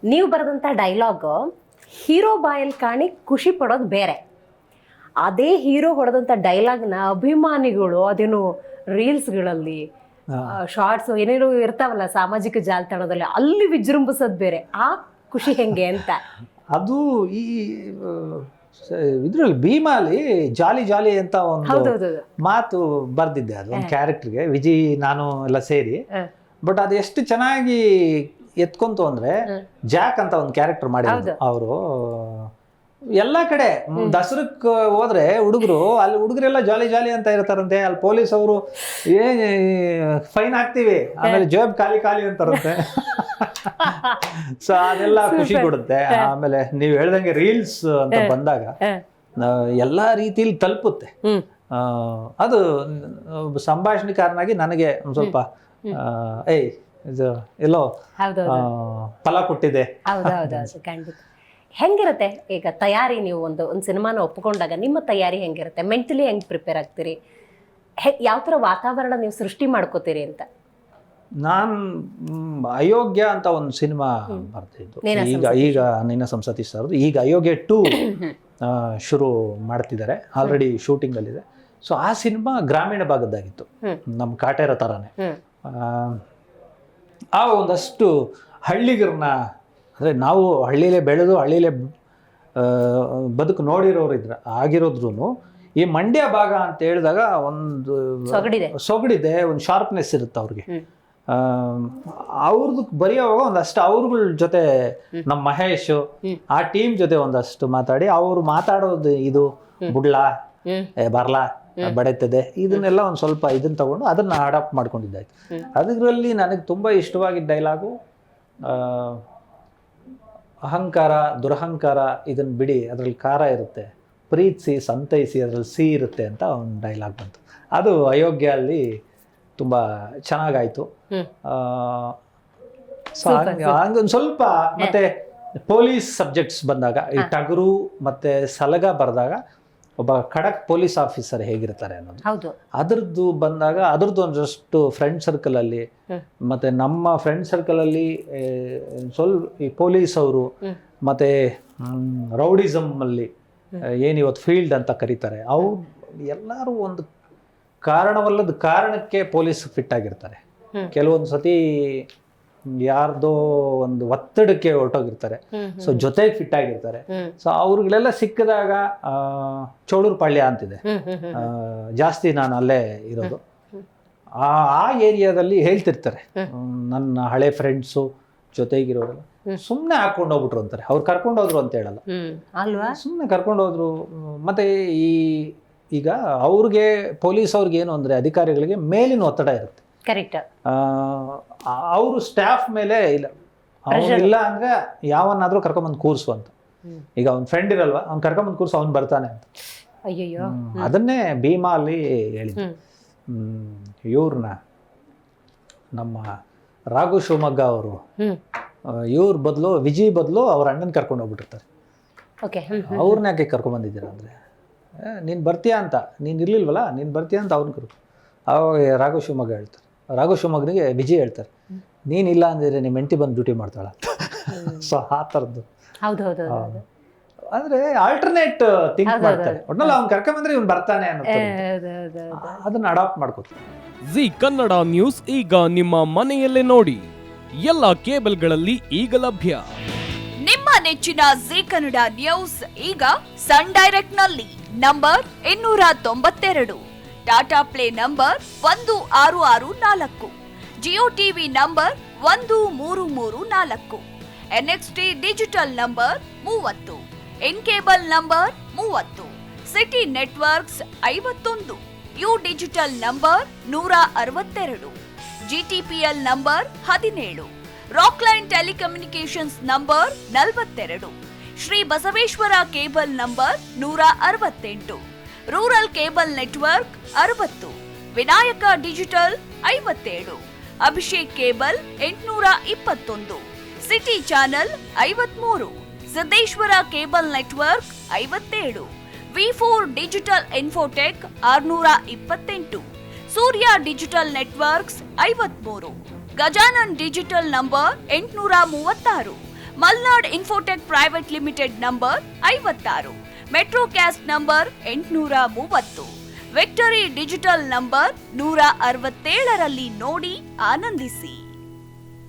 ನೀವು ಬರೆದಂಥ dialogue hero ಬಾಯಲ್ಲಿ ಕಾಣಿ ಖುಷಿ ಪಡೋದು ಬೇರೆ. ಅದೇ ಹೀರೋ ಹೊಡೆದಂಥ ಡೈಲಾಗ್ನ ಅಭಿಮಾನಿಗಳು ಅದೇನು ರೀಲ್ಸ್ಗಳಲ್ಲಿ ಶಾರ್ಟ್ಸ್ ಏನೇನೋ ಇರ್ತಾವಲ್ಲ ಸಾಮಾಜಿಕ ಜಾಲತಾಣದಲ್ಲಿ ಅಲ್ಲಿ ವಿಜೃಂಭಿಸೋದು ಬೇರೆ. ಆ ಖುಷಿ ಹೆಂಗೆ ಅಂತ ಅದು ಈ ಇದ್ರಲ್ಲಿ ಭೀಮಾಲಿ ಜಾಲಿ ಜಾಲಿ ಅಂತ ಒಂದು ಮಾತು ಬರ್ದಿದ್ದೆ. ಅದು ಒಂದು ಕ್ಯಾರೆಕ್ಟರ್ಗೆ ವಿಜಿ ನಾನು ಎಲ್ಲ ಸೇರಿ. ಬಟ್ ಅದು ಎಷ್ಟು ಚೆನ್ನಾಗಿ ಎತ್ಕೊಂತು ಅಂದ್ರೆ ಜಾಕ್ ಅಂತ ಒಂದು ಕ್ಯಾರೆಕ್ಟರ್ ಮಾಡಿದ್ರು ಅವರು. ಎಲ್ಲ ಕಡೆ ದಸರಕ್ಕೆ ಹೋದ್ರೆ ಅಲ್ಲಿ ಹುಡುಗರೆಲ್ಲ ಜಾಲಿ ಜಾಲಿ ಅಂತ ಇರ್ತಾರಂತೆ. ಅಲ್ಲಿ ಪೊಲೀಸ್ ಅವರು ಫೈನ್ ಹಾಕ್ತಿವಿ ಆಮೇಲೆ ಜೇಬ್ ಖಾಲಿ ಖಾಲಿ ಅಂತಾರಂತೆ. ಸೊ ಅದೆಲ್ಲ ಖುಷಿ ಕೊಡುತ್ತೆ. ಆಮೇಲೆ ನೀವು ಹೇಳ್ದಂಗೆ ರೀಲ್ಸ್ ಅಂತ ಬಂದಾಗ ಎಲ್ಲಾ ರೀತಿಲಿ ತಲುಪುತ್ತೆ. ಅದು ಸಂಭಾಷಣೆಕಾರನಾಗಿ ನನಗೆ ಒಂದ್ ಸ್ವಲ್ಪ ಇದು ಎಲ್ಲೋ ಫಲ ಕೊಟ್ಟಿದೆ. ಹೆಂಗಿರುತ್ತೆ ಈಗ ತಯಾರಿ? ನೀವು ಒಂದು ಸಿನಿಮಾನ ಒಪ್ಪಿಕೊಂಡಾಗ ನಿಮ್ಮ ತಯಾರಿ ಹೆಂಗಿರುತ್ತೆ? ಮೆಂಟಲಿ ಹೆಂಗ್ ಪ್ರಿಪೇರ್ ಆಗ್ತೀರಿ? ಯಾವ ಥರ ವಾತಾವರಣ ನೀವು ಸೃಷ್ಟಿ ಮಾಡ್ಕೋತೀರಿ ಅಂತ? ನಾನು ಅಯೋಗ್ಯ ಅಂತ ಒಂದು ಸಿನಿಮಾ ಬರ್ತಿದ್ದು. ಈಗ ನಿನ್ನ ಸಂಸತಿ ಸರ್ದು ಈಗ ಅಯೋಗ್ಯ 2 ಶುರು ಮಾಡ್ತಿದ್ದಾರೆ. ಆಲ್ರೆಡಿ ಶೂಟಿಂಗ್ ಅಲ್ಲಿದೆ. ಸೊ ಆ ಸಿನಿಮಾ ಗ್ರಾಮೀಣ ಭಾಗದ್ದಾಗಿತ್ತು, ನಮ್ಮ ಕಾಟೇರ ಥರನೇ. ಆ ಒಂದಷ್ಟು ಹಳ್ಳಿಗರನ್ನ, ಅಂದರೆ ನಾವು ಹಳ್ಳಿಲೇ ಬೆಳೆದು ಹಳ್ಳಿಲೇ ಬದುಕು ನೋಡಿರೋರು ಆಗಿರೋದ್ರೂ ಈ ಮಂಡ್ಯ ಭಾಗ ಅಂತ ಹೇಳಿದಾಗ ಒಂದು ಸೊಗಡಿದೆ, ಒಂದು ಶಾರ್ಪ್ನೆಸ್ ಇರುತ್ತೆ ಅವ್ರಿಗೆ. ಅವ್ರದ್ದು ಬರೆಯೋವಾಗ ಒಂದಷ್ಟು ಅವ್ರಗಳ ಜೊತೆ ನಮ್ಮ ಮಹೇಶ್ ಆ ಟೀಮ್ ಜೊತೆ ಒಂದಷ್ಟು ಮಾತಾಡಿ ಅವ್ರು ಮಾತಾಡೋದು ಇದು ಬುಡ್ಲಾ ಬರ್ಲಾ ಬಡೀತದೆ ಇದನ್ನೆಲ್ಲ ಒಂದು ಸ್ವಲ್ಪ ಇದನ್ನ ತಗೊಂಡು ಅದನ್ನ ಅಡಾಪ್ಟ್ ಮಾಡ್ಕೊಂಡಿದ್ದಾಯ್ತು. ಅದರಲ್ಲಿ ನನಗೆ ತುಂಬಾ ಇಷ್ಟವಾಗಿದ್ದ ಡೈಲಾಗು ಅಹಂಕಾರ ದುರಹಂಕಾರ ಇದನ್ನ ಬಿಡಿ, ಅದ್ರಲ್ಲಿ ಕಾರ ಇರುತ್ತೆ, ಪ್ರೀತಿಸಿ ಸಂತೈಸಿ ಅದ್ರಲ್ಲಿ ಸಿ ಇರುತ್ತೆ ಅಂತ ಒಂದು ಡೈಲಾಗ್ ಬಂತು. ಅದು ಅಯೋಗ್ಯ ಅಲ್ಲಿ ತುಂಬ ಚೆನ್ನಾಗಾಯ್ತು. ಹಂಗೊಂದು ಸ್ವಲ್ಪ ಮತ್ತೆ ಪೊಲೀಸ್ ಸಬ್ಜೆಕ್ಟ್ಸ್ ಬಂದಾಗ ಈ ಟಗರು ಮತ್ತೆ ಸಲಗ ಬರೆದಾಗ ಒಬ್ಬ ಖಡಕ್ ಪೊಲೀಸ್ ಆಫೀಸರ್ ಹೇಗಿರ್ತಾರೆ ಅನ್ನೋದು ಅದ್ರದ್ದು ಬಂದಾಗ ಅದ್ರದ್ದು ಒಂದಷ್ಟು ಫ್ರೆಂಡ್ ಸರ್ಕಲ್ ಅಲ್ಲಿ ಮತ್ತೆ ನಮ್ಮ ಫ್ರೆಂಡ್ ಸರ್ಕಲ್ ಅಲ್ಲಿ ಸ್ವಲ್ಪ ಈ ಪೊಲೀಸ್ ಅವರು ಮತ್ತೆ ರೌಡಿಸಮ್ ಅಲ್ಲಿ ಏನಿವತ್ತು ಫೀಲ್ಡ್ ಅಂತ ಕರೀತಾರೆ ಅವ್ರು ಎಲ್ಲರೂ ಒಂದು ಕಾರಣವಲ್ಲದ ಕಾರಣಕ್ಕೆ ಪೊಲೀಸ್ ಫಿಟ್ ಆಗಿರ್ತಾರೆ. ಕೆಲವೊಂದು ಸತಿ ಯಾರ್ದೋ ಒಂದು ಒತ್ತಡಕ್ಕೆ ಹೊರಟೋಗಿರ್ತಾರೆ, ಸೊ ಜೊತೆಗೆ ಫಿಟ್ ಆಗಿರ್ತಾರೆ. ಸೊ ಅವ್ರಿಗೆಲ್ಲ ಸಿಕ್ಕಿದಾಗ ಚೌಡೂರು ಪಾಳ್ಯ ಅಂತಿದೆ, ಜಾಸ್ತಿ ನಾನು ಅಲ್ಲೇ ಇರೋದು. ಆ ಏರಿಯಾದಲ್ಲಿ ಹೇಳ್ತಿರ್ತಾರೆ ನನ್ನ ಹಳೆ ಫ್ರೆಂಡ್ಸು ಜೊತೆಗಿರೋರೆಲ್ಲ ಸುಮ್ಮನೆ ಹಾಕೊಂಡು ಹೋಗ್ಬಿಟ್ರು ಅಂತಾರೆ. ಅವ್ರು ಕರ್ಕೊಂಡು ಹೋದ್ರು ಅಂತ ಹೇಳಲ್ಲ, ಸುಮ್ಮನೆ ಕರ್ಕೊಂಡು ಹೋದ್ರು. ಮತ್ತೆ ಈಗ ಅವ್ರಿಗೆ ಪೊಲೀಸ್ ಅವ್ರಿಗೆ ಏನು ಅಂದ್ರೆ ಅಧಿಕಾರಿಗಳಿಗೆ ಮೇಲಿನ ಒತ್ತಡ ಇರುತ್ತೆ. ಕರೆಕ್ಟ್. ಅವರು ಸ್ಟಾಫ್ ಮೇಲೆ ಇಲ್ಲ, ಇಲ್ಲ ಅಂದ್ರೆ ಯಾವನ್ನಾದ್ರೂ ಕರ್ಕೊಂಬಂದು ಕೂರ್ಸು ಅಂತ. ಈಗ ಅವ್ನ ಫ್ರೆಂಡ್ ಇರಲ್ವಾ, ಅವ್ನು ಕರ್ಕೊಂಬಂದು ಕೂರ್ಸು ಅವ್ನು ಬರ್ತಾನೆ ಅಂತ. ಅಯ್ಯಯ್ಯೋ, ಅದನ್ನೇ ಭೀಮಾ ಅಲ್ಲಿ ಹೇಳಿದ್ರು. ಇವ್ರನ್ನ ನಮ್ಮ ರಾಘು ಶಿವಮೊಗ್ಗ ಅವರು ಇವ್ರ ಬದಲು ವಿಜಯ್ ಬದಲು ಅವ್ರ ಅಣ್ಣನ ಕರ್ಕೊಂಡು ಹೋಗ್ಬಿಟ್ಟಿರ್ತಾರೆ. ಅವ್ರನ್ನ ಯಾಕೆ ಕರ್ಕೊಂಬಂದಿದ್ದೀರ ಅಂದ್ರೆ ನೀನು ಬರ್ತೀಯಾ ಅಂತ, ನೀನು ಇರ್ಲಿಲ್ವಲ್ಲ ನೀನು ಬರ್ತೀಯಾ ಅಂತ ಅವ್ರನ್ನ ಅವಾಗ ರಾಘು ಶಿವಮೊಗ್ಗ ಹೇಳ್ತಾರೆ. ರಾಘು ಶಿವಮೊಗ್ಗನಿಗೆ ವಿಜಯ್ ಹೇಳ್ತಾರೆ ನೀನಿಲ್ಲ ಅಂದಿದ್ರೆ ನಿಮ್ಮ ಹೆಂಡತಿ ಬಂದು ಡ್ಯೂಟಿ ಮಾಡ್ತಾಳ. ಸೊ ಆ ಥರದ್ದು ಅಂದ್ರೆ ಆಲ್ಟರ್ನೇಟ್ ಥಿಂಕ್ ಮಾಡ್ತಾರೆ. ಒಟ್ನಲ್ಲಿ ಅವ್ನು ಕರ್ಕೊಂಬಂದ್ರೆ ಇವ್ನು ಬರ್ತಾನೆ ಅನ್ನೋದು ಅದನ್ನ ಅಡಾಪ್ಟ್ ಮಾಡ್ಕೋತಾರೆ. ಜಿ ಕನ್ನಡ ನ್ಯೂಸ್ ಈಗ ನಿಮ್ಮ ಮನೆಯಲ್ಲೇ ನೋಡಿ, ಎಲ್ಲ ಕೇಬಲ್ಗಳಲ್ಲಿ ಈಗ ಲಭ್ಯ. ನಿಮ್ಮ ನೆಚ್ಚಿನ ಜಿ ಕನ್ನಡ ನ್ಯೂಸ್ ಈಗ ಸನ್ ಡೈರೆಕ್ಟ್ ನಲ್ಲಿ number 292, Tata play number 1664, Jio TV number 1334, NXT digital number 30, N cable number 30, city networks 51, U digital number 162, GTPL number 17, Rockline telecommunications number 42, Shri Basaveshwara cable number 168, rural cable network 60, Vinayaka digital 57, Abhishek cable 821, city channel 53, Siddeshwara cable network 57, V4 digital Infotech 628, ಸೂರ್ಯ digital networks 53, Gajanan digital number 836, Malnad Infotech private limited number 56, Metrocast number 830, Victory digital number 167ರಲ್ಲಿ ನೋಡಿ ಆನಂದಿಸಿ.